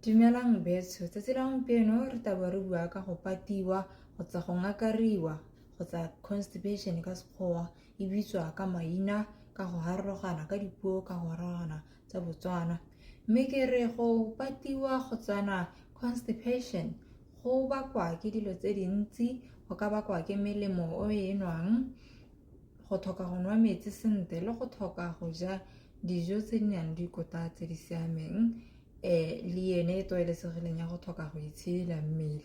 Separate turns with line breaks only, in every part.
Dumelang betso, tsatsi la gompieno re taba re bua ka go patiwa kgotsa go ngakariwa kgotsa constipation ka sekgowa e bitswa ka maina ka go harologana ka dipuo ka go harologana tsa Botswana. Mme ke re go patiwa kgotsana constipation go bakwa ke dilo tse dintsi, go ka bakwa ke melemo o e nwang, go tlhoka go nwa metsi sentle le go tlhoka go ja dijo tse di nang dikotla tse di siameng le ene e tlwaelesegileng ya go tlhoka go itshidila mmele.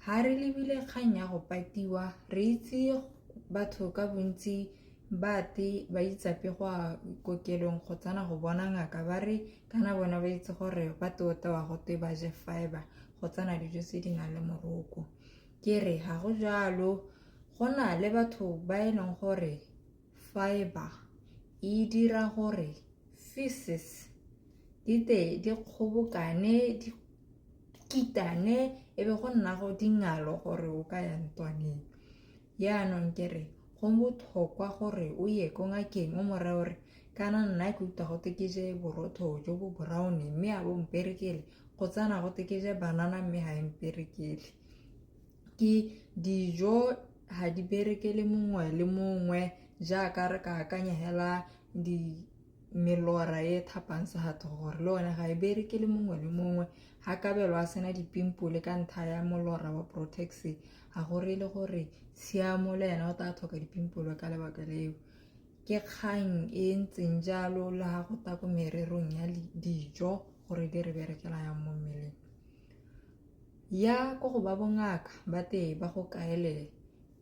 Ha re lebile kgang ya go patiwa, re itse batho ka bontsi ba itsape go a kokelong go tsana go bona ngaka ba re kana bona ba itse gore ba tewa go te ba je fiber go tsana dijo tse di nang le moroko. Ke re ha go jalo, go na le batho ba e leng gore fiber e dira gore feces di kgobokane, di kitane, e be go nna go dingalo gore o ka ya ntlwaneng. Yaanong ke re go botlhokwa gore o ye ko ngakeng o mo raya gore kana nna ke utlwa go te ke je borotho jo bo brown mme a bo mperekele go tsana go te ke je banana mme ha e mperekele. Ke dijo ha di berekele mongwe le mongwe jaaka re ka akanya hela melora e thapang sehatho gore le one ga e berekele mongwe le mongwe. Ha kabelo a sena dipimpole ka ntlha ya molora wa Protex, ga gore le gore siamo le ena o tla tlhoka dipimpole ka lebaka leo. Ke kgang e ntseng jalo le ha go ta ko mererong ya dijo gore di re berekela yang mo mmeleng. Ya ko go ba bongaka ba te ba go kaele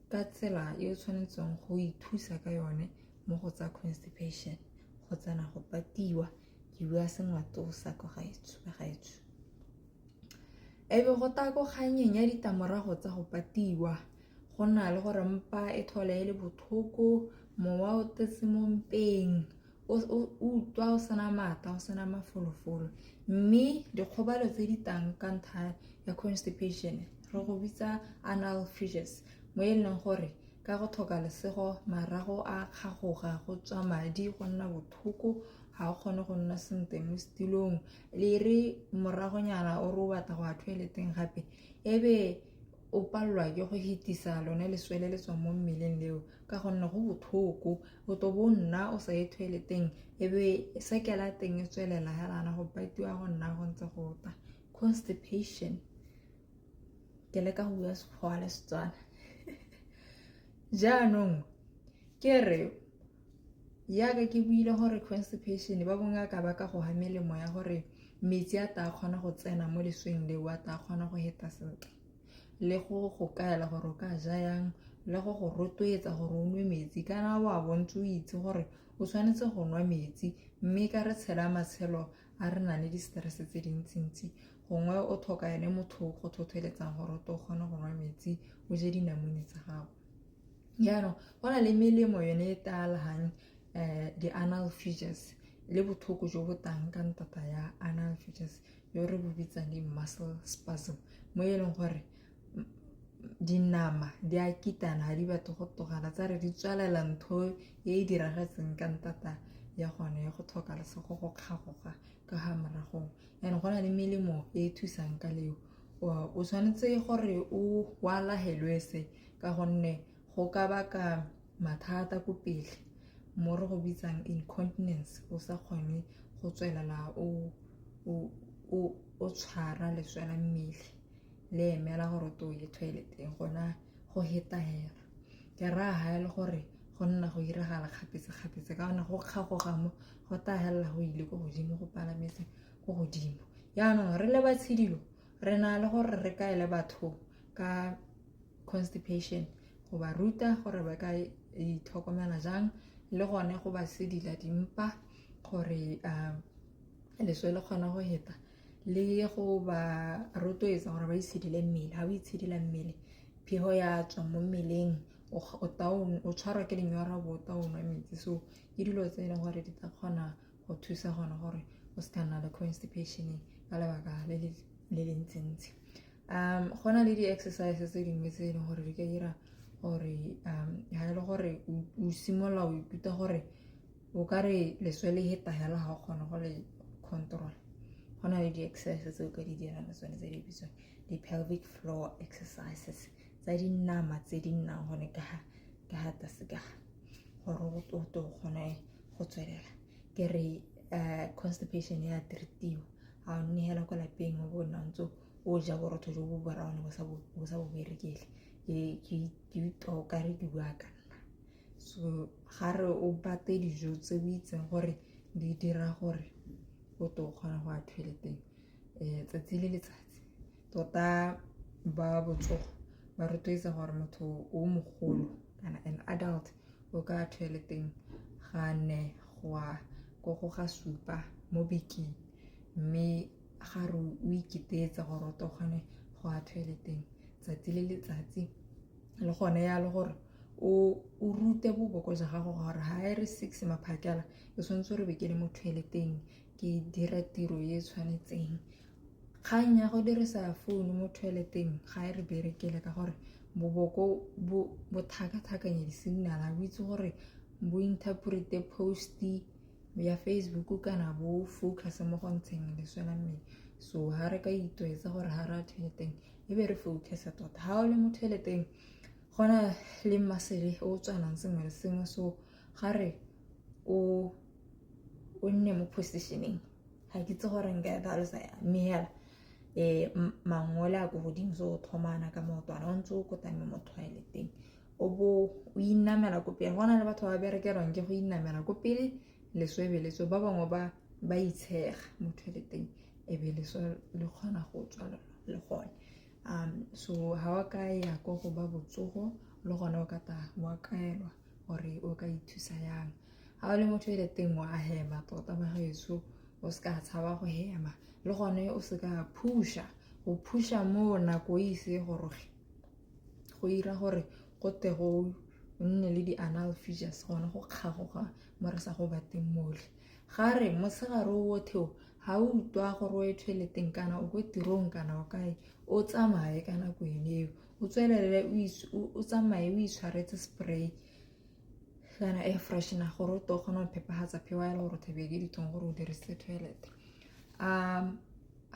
ka tsela e o tshwanetseng go ithusa ka yone mo go tsa constipation go tsana go patiwa. Ke bua sengwatosa ko gaetsho. Ebe go ta go kganyeng ya ditlamorago tsa go patiwa, go na le gore mpa e thole e le botlhoko, mowa o tetse mo mpeng, o utlwa o sena maatla, o sena mafolofolo. Mme dikgobalo tse di tang ka ntlha ya constipation re go bitsa anal fissures, mo e leng gore ka go tlhoka lesego marago a kgagoga, go tswa madi, go nna botlhoko, ga o kgone go nna sentle mo setilong, le re moragonyana o re o batla go a toileteng gape ebe o palelwa ke go hitisa lone leswele le tswa mo mmeleng leo ka gonne go botlhoko. O to bo nna o sa ye toileteng ebe sekela teng e tswelela helana go patiwa go nna go ntse go ta. Constipation ke leka go bua Sekgowa le Setswana. Jaanong ke re yaka ke buile gore constipation ba bongaka ba ka go ha melemo ya gore metsi a ta kgona go tsena mo lesweng leo, a ta kgona go heta sentle, le go kaela gore o ka ja yang, le go rotloetsa gore o nwe metsi kana wa bontse o itse gore o tshwanetse go nwa metsi. Mme ka re tshela matshelo a re na le di-stress tse dintsintsi, gongwe o tlhoka ene motho go tlhotlheletsang gore o to kgone go nwa metsi, o je dinamune tsa gago. Yaanong go na le melemo yone e talagang di-anal fissures le botlhoko jo bo tang ka ntata ya anal fissures yo re bo bitsang di-muscle spasm, mo e leng gore dinama di a kitana ga di batle go togana tsa re di tswalela ntho e e diragetseng ka ntata ya gone ya go tlhoka lesego go kgagoga ka ga maragong. Yaanong go na le melemo e e thusang ka leo. O tshwanetse gore o lahelwe se ka gonne go ka baka mathata ko pele mo re go bitsang incontinence, o sa kgone go tswelela o tshwara leswela mmele le emela gore o to ye toileteng gona go heta hela. Ke raga le gore go nna go iragala kgapetse ka gona go kgagoga mo go ta hela go ile ko godimo, go palametse ko godimo. Yaanong re le batshedilo re na le gore re kaele batho ka constipation, go ba ruta gore ba ka itlhokomela jang, le gone go ba sedila dimpa gore leswe le kgona go heta, le go ba rotloetsa gore ba itshidile mmele. Ha o itshidila mmele, phego ya tswa mo mmeleng, o tshwarwa ke lenyora bo ta o nwa metsi. So ke dilo tse e leng gore di tla kgona go thusa gone gore o se ka nna le constipation ka lebaka le le ntsi. Go na le di-exercise tse dingwe tse e leng gore di ka dira gore ha e le gore o simolola o ikutlwa gore o ka re leswe le heta hela ga o kgona go le control, go na le di-exercises tse o ka di dirang le tsone tse di bitswang di-pelvic floor exercises tsa dinama tse di nnang gone ka ga tlase ka gore o kgone go tswelela ke re constipation ya treatiwa ga o nne hela kwa lapeng o bona ntse o ja borotho jo bo brown bo sa bo berekele ke itoka re di bua ka nna so ga re o bate dijo tse o itseng gore di dira gore o to kgona go a toileteng tsatsi le letsatsi tota ba botsogo ba rotloetsa gore motho o mogolo kana an adult o ka toileteng ga ne go ga supa mo bekeng mme ga re o iketetsa gore o to kgone go a toileteng tsatsi le letsatsi le gone ya le gore o rute boboko ja gago gore ha e re 6 maphakela ke tshwanetse re be ke le mo toileteng ke dira tiro e tshwanetseng kgang ya go dirisa phone mo toileteng ga e re berekele ka gore boboko bo thaka-thakanya di-signal bo itse gore bo interprete post ya Facebook kana bo focus mo go ntsheng leswela mme so ha re ka itwetsa gore ha ra toileteng e be re focus tota ha o le mo toileteng gona le masele o tswanang sengwe le sengwe so ga re o nne mo positioning ga ke itse gore nka tlhalosa mme hela mangole a go godimo so o thomana ka maotwana o ntse o kotame mo toileteng o bo o inamela ko pele gona le batho ba berekelwang ke go inamela ko pele leswebeletso ba bangwe ba itshega mo toileteng e be le kgona go tswa le gone so ha wa ka ya go ba botsogo le gona o ka ta wa kaelwa gore o ka ithusa yang ha o le mo toileteng wa hema tota ba gaetso o ska tshaba go hema le gone o se ka pusha mo nako e ise goroge go ira gore go te go nne le di-anal fissures gone go kgagoga mo re sa go bateng mole ga re mosegare o otlhe ha o utwa gore o ye toileteng kana o go tirong kana o kae o tsamaye ka nako eo o tswelele o tsamaye o itshwaretse spray kana air freshener gore o to kgona go phepagatsa phewa ya le gore thebe ke ditong gore o dirisitse toilet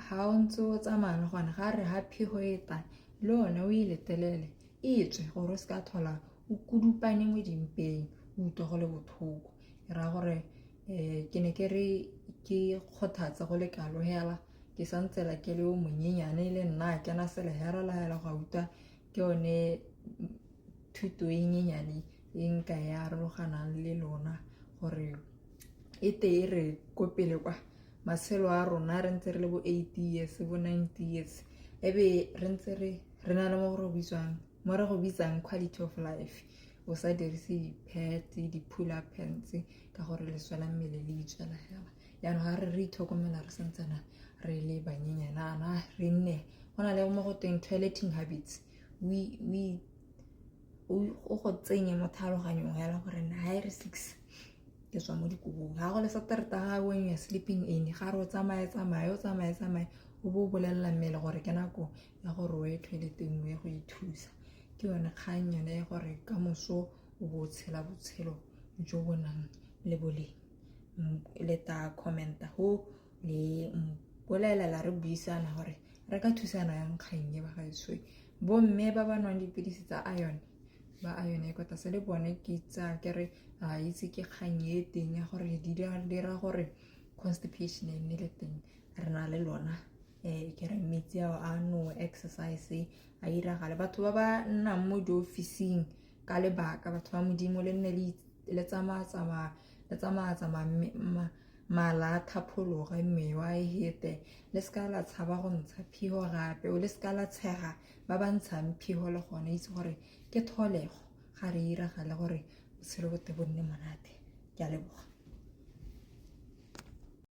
ha o ntse o tsamaya le gone ga re ha phego e tla le one o iletelele e tswe gore o se ka thola o kudupane mo dimpeng o utlwa go le botlhoko e ra gore ke ne ke re ke kgothatsa go le kalo hela ke santsela ke le o monyenyane le nna ke na sele hera la hela go utlwa ke one thuto e nyenyane e nka ya roganang le lona gore e te re go pele kwa maselo a rona re ntse re le bo 80 years bo 90 years ebe re ntse re na le mo go bitsang quality of life o sa dirise di-pads di-pull-up pants ka gore leswela mmele le itswela hela yaanong ga re itlhokomela re santsana re le banyenyanana re nne go na le mo go teng toileting habits o go tsenye mo tlhaloganyong hela gore na ha e re 6 ke tswa mo dikobong ga go le satereta ga when you're sleeping in ga re o tsamaye o bo bolelela mmele gore ke nako ya gore o ye toileteng o ye go ithusa ke yone kgang yone ya gore ka moso o bo tshela botshelo jo bo nang le boleng le ta commenta ho le bolelela re buisana gore re ka thusana yang kgang e ba gaetswe bo mme ba ba nwang dipilisi tsa iron e kota se le bone ke tsa ke re a itse ke kgang e teng ya gore di dira gore constipation e nne le teng re na le lona ke re metsi a no exercise a iragale batho ba ba nnang mo di-officing ka lebaka batho ba modimo le nne le tsamaya mala thapologa mewa e hete le ska la tshaba go ntsha phiho gape o le ska la tshega ba ba ntshang phiho le gone itse gore ke tholego ga re iragale gore botshelo bote bo nne monate ke a leboga